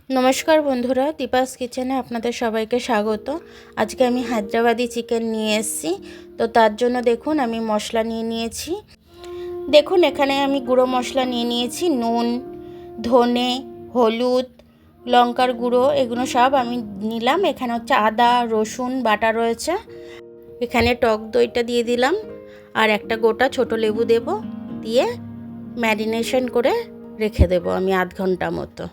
নমস্কার বন্ধুরা, দীপাস কিচেনে আপনাদের সবাইকে স্বাগত। আজকে আমি হায়দ্রাবাদি চিকেন নিয়ে এসেছি। তো তার জন্য দেখুন আমি মশলা নিয়ে নিয়েছি। দেখুন এখানে আমি গুঁড়ো মশলা নিয়ে নিয়েছি, নুন, ধনে, হলুদ, লঙ্কার গুঁড়ো, এগুলো সব আমি নিলাম। এখানে হচ্ছে আদা রসুন বাটা রয়েছে। এখানে টক দইটা দিয়ে দিলাম আর একটা গোটা ছোট লেবু দেব, দিয়ে ম্যারিনেশন করে রেখে দেব আমি আধ ঘন্টা মতো।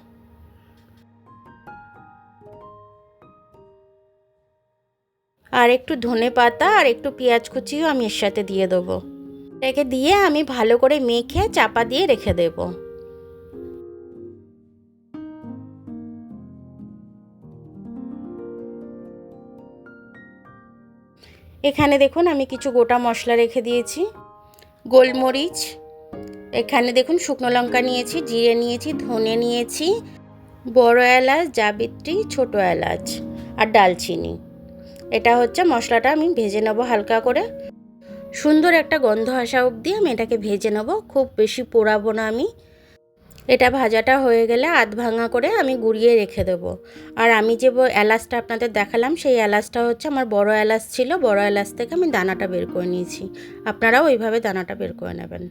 আর একটু ধনে পাতা আর একটু পেঁয়াজ কুচিও আমি এর সাথে দিয়ে দেবো। এটাকে দিয়ে আমি ভালো করে মেখে চাপা দিয়ে রেখে দেব। এখানে দেখুন আমি কিছু গোটা মশলা রেখে দিয়েছি। গোলমরিচ, এখানে দেখুন শুকনো লঙ্কা নিয়েছি, জিরে নিয়েছি, ধনে নিয়েছি, বড় এলাচ, জাবিত্রি, ছোট এলাচ আর ডালচিনি। এটা হচ্ছে মশলাটা আমি ভেজে নেব হালকা করে, সুন্দর একটা গন্ধ আসা অবধি আমি এটাকে ভেজে নেব। খুব বেশি পোড়াবো না আমি। এটা ভাজাটা হয়ে গেলে আধ ভাঙা করে আমি গুঁড়িয়ে রেখে দেবো। আর আমি যে এলাচটা আপনাদের দেখালাম, সেই এলাচটা হচ্ছে আমার বড় এলাচ ছিল। বড় এলাচ থেকে আমি দানাটা বের করে নিয়েছি। আপনারাও ওইভাবে দানাটা বের করে নেবেন।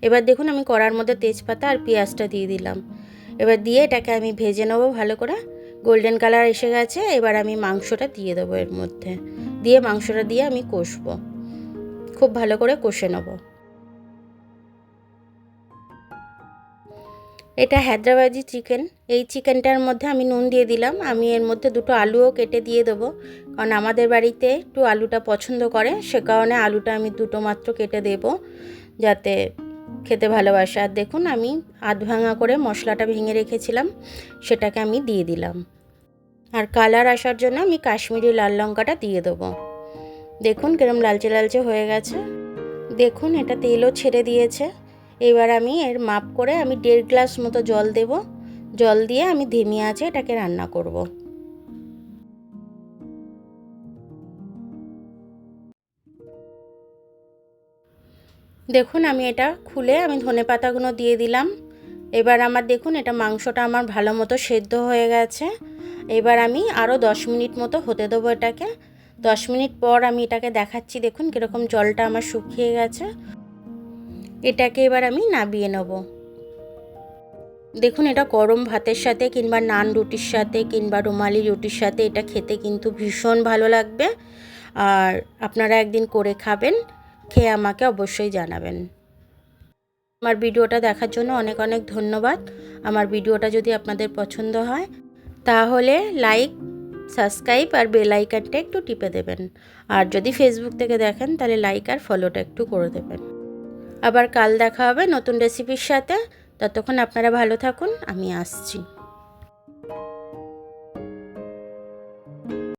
এবার দেখুন আমি কড়ার মধ্যে তেজপাতা আর পেঁয়াজটা দিয়ে দিলাম। এবার দিয়ে এটাকে আমি ভেজে নেবো ভালো করে। গোল্ডেন কালার এসে গেছে। এবার আমি মাংসটা দিয়ে দেবো এর মধ্যে, দিয়ে মাংসটা দিয়ে আমি কষবো, খুব ভালো করে কষে নেবো। এটা হায়দ্রাবাদি চিকেন। এই চিকেনটার মধ্যে আমি নুন দিয়ে দিলাম। আমি এর মধ্যে দুটো আলুও কেটে দিয়ে দেবো, কারণ আমাদের বাড়িতে একটু আলুটা পছন্দ করে, সে কারণে আলুটা আমি দুটো মাত্র কেটে দেব, যাতে খেতে ভালোবাসে। আর দেখুন আমি আধ ভাঙা করে মশলাটা ভেঙে রেখেছিলাম, সেটাকে আমি দিয়ে দিলাম। আর কালার আসার জন্য আমি কাশ্মীরি লাল লঙ্কাটা দিয়ে দেবো। দেখুন কিরম লালচে লালচে হয়ে গেছে। দেখুন এটা তেলও ছেড়ে দিয়েছে। এবার আমি এর মাপ করে আমি 1.5 গ্লাস মতো জল দেব। জল দিয়ে আমি ধিমি আঁচে এটাকে রান্না করব। দেখুন আমি এটা খুলে আমি ধনেপাতাগুলো দিয়ে দিলাম। এবার আমার দেখুন এটা মাংসটা আমার ভালো মতো সেদ্ধ হয়ে গেছে। এবার আমি আরও 10 মিনিট মতো হতে দেবো এটাকে। 10 মিনিট পর আমি এটাকে দেখাচ্ছি। দেখুন কীরকম জলটা আমার শুকিয়ে গেছে। এটাকে এবার আমি নামিয়ে নেব। দেখুন এটা গরম ভাতের সাথে কিংবা নান রুটির সাথে কিংবা রুমালি রুটির সাথে এটা খেতে কিন্তু ভীষণ ভালো লাগবে। আর আপনারা একদিন করে খাবেন, খেয়ে আমাকে অবশ্যই জানাবেন। আমার ভিডিওটা দেখার জন্য অনেক অনেক ধন্যবাদ। আমার ভিডিওটা যদি আপনাদের পছন্দ হয় তাহলে লাইক, সাবস্ক্রাইব আর বেল আইকনটা একটু টিপে দেবেন। আর যদি ফেসবুক থেকে দেখেন তাহলে লাইক আর ফলোটা একটু করে দেবেন। আবার কাল দেখা হবে নতুন রেসিপির সাথে। ততক্ষণ আপনারা ভালো থাকুন, আমি আসছি।